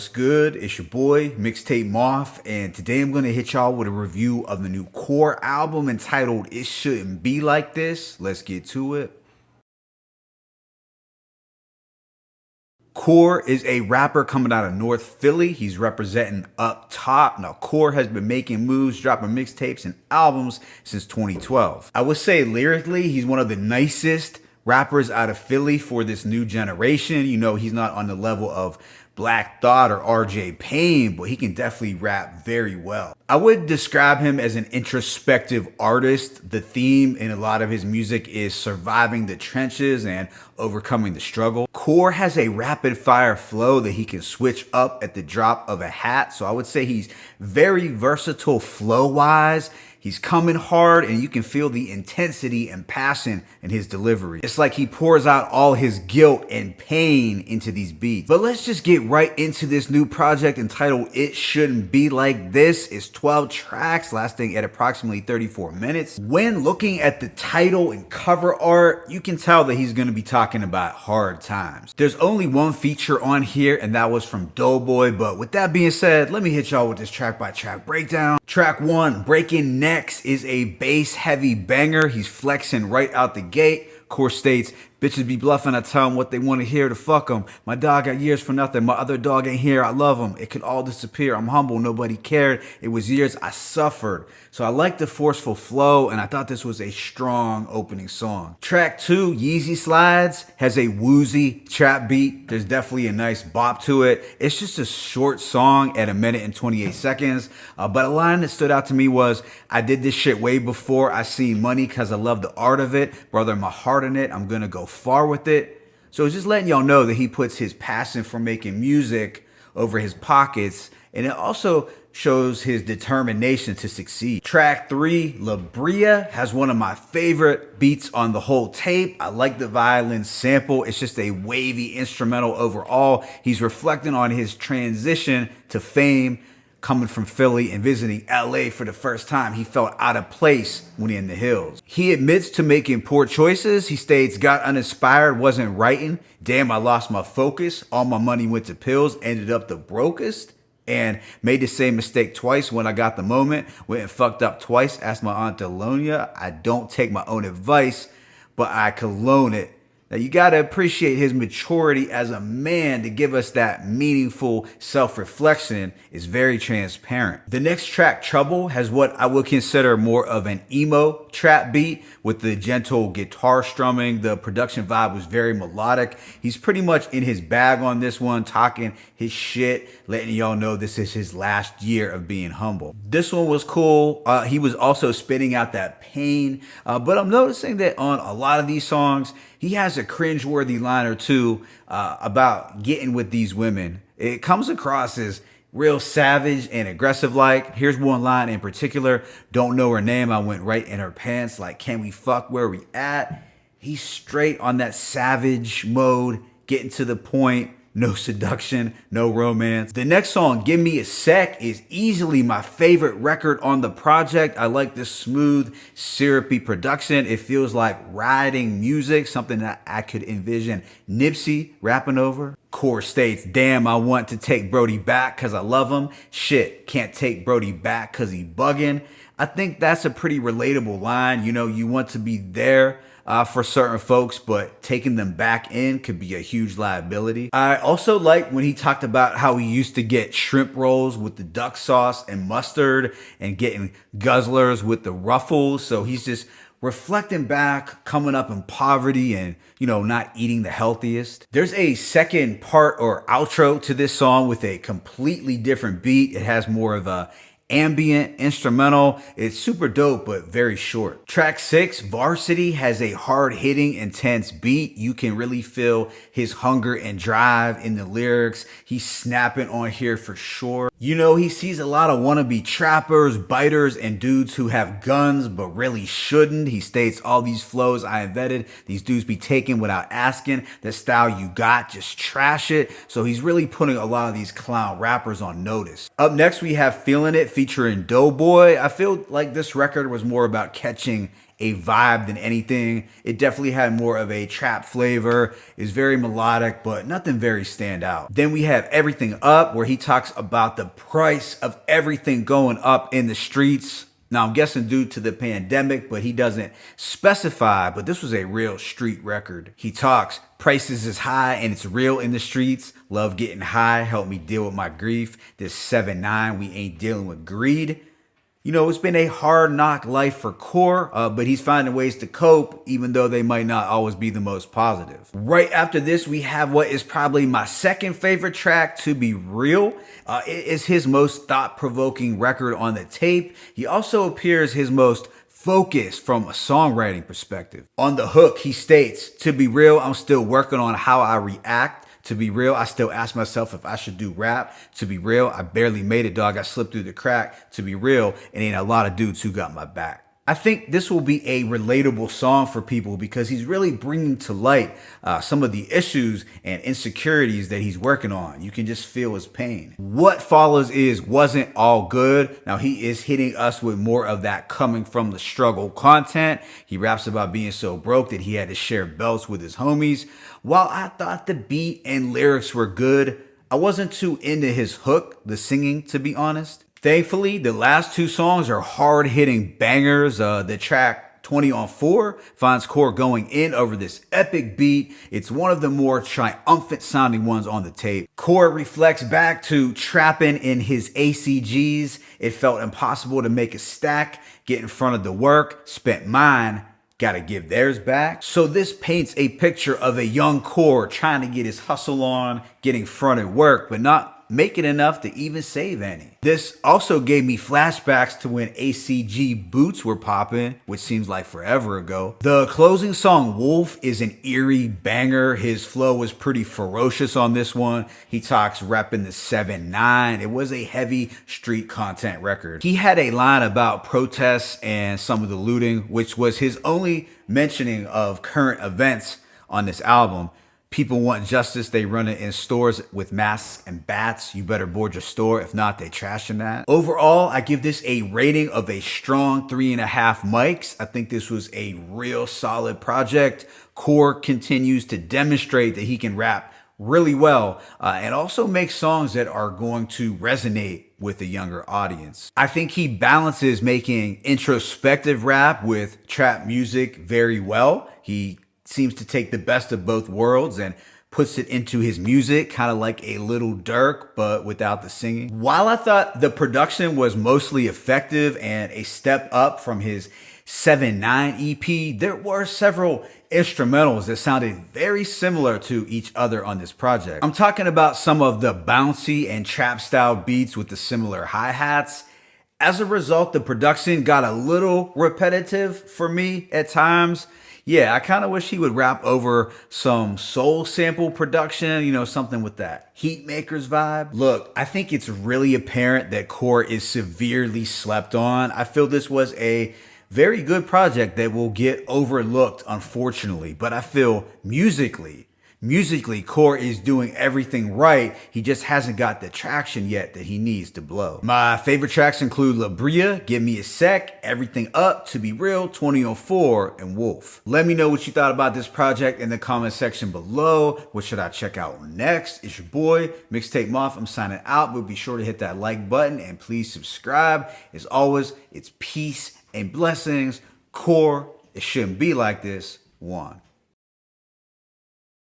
What's good? It's your boy, Mixtape Moth, and today I'm going to hit y'all with a review of the new Core album entitled It Shouldn't Be Like This. Let's get to it. Core is a rapper coming out of North Philly. He's representing up top. Now, Core has been making moves, dropping mixtapes and albums since 2012. I would say lyrically, he's one of the nicest rappers out of Philly for this new generation. You know, he's not on the level of Black Thought or RJ Payne, but he can definitely rap very well. I would describe him as an introspective artist. The theme in a lot of his music is surviving the trenches and overcoming the struggle. Core has a rapid fire flow that he can switch up at the drop of a hat. So I would say he's very versatile flow wise. He's coming hard and you can feel the intensity and passion in his delivery. It's like he pours out all his guilt and pain into these beats. But let's just get right into this new project entitled It Shouldn't Be Like This. It's 12 tracks lasting at approximately 34 minutes. When looking at the title and cover art, you can tell that he's gonna be talking about hard times. There's only one feature on here and that was from Doughboy, but with that being said, let me hit y'all with this track by track breakdown. Track 1, Breaking Necks, is a bass heavy banger. He's flexing right out the gate. Core states, bitches be bluffing, I tell them what they want to hear to fuck them. My dog got years for nothing, my other dog ain't here, I love him. It could all disappear, I'm humble, nobody cared. It was years I suffered. So I like the forceful flow and I thought this was a strong opening song. Track 2, Yeezy Slides, has a woozy trap beat. There's definitely a nice bop to it. It's just a short song at 1 minute and 28 seconds. But a line that stood out to me was, I did this shit way before I seen money cause I love the art of it. Brother, my heart in it, I'm gonna go far with it. So it's just letting y'all know that he puts his passion for making music over his pockets, and it also shows his determination to succeed. Track 3, La Bria, has one of my favorite beats on the whole tape. I like the violin sample. It's just a wavy instrumental overall. He's reflecting on his transition to fame, coming from Philly and visiting LA for the first time. He felt out of place when in the hills. He admits to making poor choices. He states, got uninspired, wasn't writing. Damn, I lost my focus. All my money went to pills, ended up the brokest. And made the same mistake twice when I got the moment. Went and fucked up twice. Asked my aunt Delonia. I don't take my own advice, but I cologne it. Now you gotta appreciate his maturity as a man to give us that meaningful self-reflection. Is very transparent. The next track, Trouble, has what I would consider more of an emo trap beat with the gentle guitar strumming. The production vibe was very melodic. He's pretty much in his bag on this one, talking his shit, letting y'all know this is his last year of being humble. This one was cool. He was also spitting out that pain, but I'm noticing that on a lot of these songs, he has a cringeworthy line or two about getting with these women. It comes across as real savage and aggressive like. Here's one line in particular. Don't know her name. I went right in her pants. Like, can we fuck where we at? He's straight on that savage mode, getting to the point. No seduction, no romance. The next song, Give Me a Sec, is easily my favorite record on the project. I like this smooth, syrupy production. It feels like riding music, something that I could envision Nipsey rapping over. Core states, damn, I want to take Brody back cause I love him. Shit, can't take Brody back cause he bugging. I think that's a pretty relatable line. You know, you want to be there for certain folks, but taking them back in could be a huge liability. I also like when he talked about how he used to get shrimp rolls with the duck sauce and mustard and getting guzzlers with the ruffles. So he's just reflecting back, coming up in poverty and, you know, not eating the healthiest. There's a second part or outro to this song with a completely different beat. It has more of a ambient instrumental. It's super dope, but very short. Track 6, Varsity, has a hard-hitting, intense beat. You can really feel his hunger and drive in the lyrics. He's snapping on here for sure. You know, he sees a lot of wannabe trappers, biters, and dudes who have guns but really shouldn't. He states, all these flows I invented, these dudes be taken without asking. The style you got, just trash it. So he's really putting a lot of these clown rappers on notice. Up next, we have Feeling It featuring Doughboy. I feel like this record was more about catching a vibe than anything. It definitely had more of a trap flavor. It's very melodic, but nothing very stand out. Then we have Everything Up, where he talks about the price of everything going up in the streets. Now, I'm guessing due to the pandemic, but he doesn't specify, but this was a real street record. He talks, prices is high and it's real in the streets. Love getting high, help me deal with my grief. This 7-9, we ain't dealing with greed. You know, it's been a hard knock life for Core, but he's finding ways to cope, even though they might not always be the most positive. Right after this, we have what is probably my second favorite track, To Be Real. It is his most thought-provoking record on the tape. He also appears his most focused from a songwriting perspective. On the hook, he states, to be real, I'm still working on how I react. To be real, I still ask myself if I should do rap. To be real, I barely made it, dog. I slipped through the crack. To be real, it ain't a lot of dudes who got my back. I think this will be a relatable song for people because he's really bringing to light some of the issues and insecurities that he's working on. You can just feel his pain. What follows is Wasn't All Good. Now he is hitting us with more of that coming from the struggle content. He raps about being so broke that he had to share belts with his homies. While I thought the beat and lyrics were good, I wasn't too into his hook, the singing, to be honest. Thankfully, the last two songs are hard-hitting bangers. The track 20 on 4 finds Core going in over this epic beat. It's one of the more triumphant sounding ones on the tape. Core reflects back to trapping in his ACGs. It felt impossible to make a stack, get in front of the work, spent mine, gotta give theirs back. So this paints a picture of a young Core trying to get his hustle on, getting fronted work, but not making enough to even save any. This also gave me flashbacks to when ACG boots were popping, which seems like forever ago. The closing song Wolf is an eerie banger. His flow was pretty ferocious on this one. He talks repping the 7-9. It was a heavy street content record. He had a line about protests and some of the looting, which was his only mentioning of current events on this album. People want justice, they run it in stores with masks and bats. You better board your store, if not, they trashing that. Overall, I give this a rating of a strong 3.5 mics. I think this was a real solid project. Core continues to demonstrate that he can rap really well and also make songs that are going to resonate with a younger audience. I think he balances making introspective rap with trap music very well. He seems to take the best of both worlds and puts it into his music, kind of like a Little Dirk, but without the singing. While I thought the production was mostly effective and a step up from his 7-9 EP, there were several instrumentals that sounded very similar to each other on this project. I'm talking about some of the bouncy and trap style beats with the similar hi-hats. As a result, the production got a little repetitive for me at times. Yeah, I kind of wish he would rap over some soul sample production, you know, something with that Heatmakers vibe. Look, I think it's really apparent that Core is severely slept on. I feel this was a very good project that will get overlooked, unfortunately, but I feel musically, Core is doing everything right. He just hasn't got the traction yet that he needs to blow. My favorite tracks include La Bria, Give Me a Sec, Everything Up, To Be Real, 20 on 4, and Wolf. Let me know what you thought about this project in the comment section below. What should I check out next? It's your boy, Mixtape Moth. I'm signing out, but be sure to hit that like button and please subscribe. As always, it's peace and blessings. Core, it shouldn't be like this. One.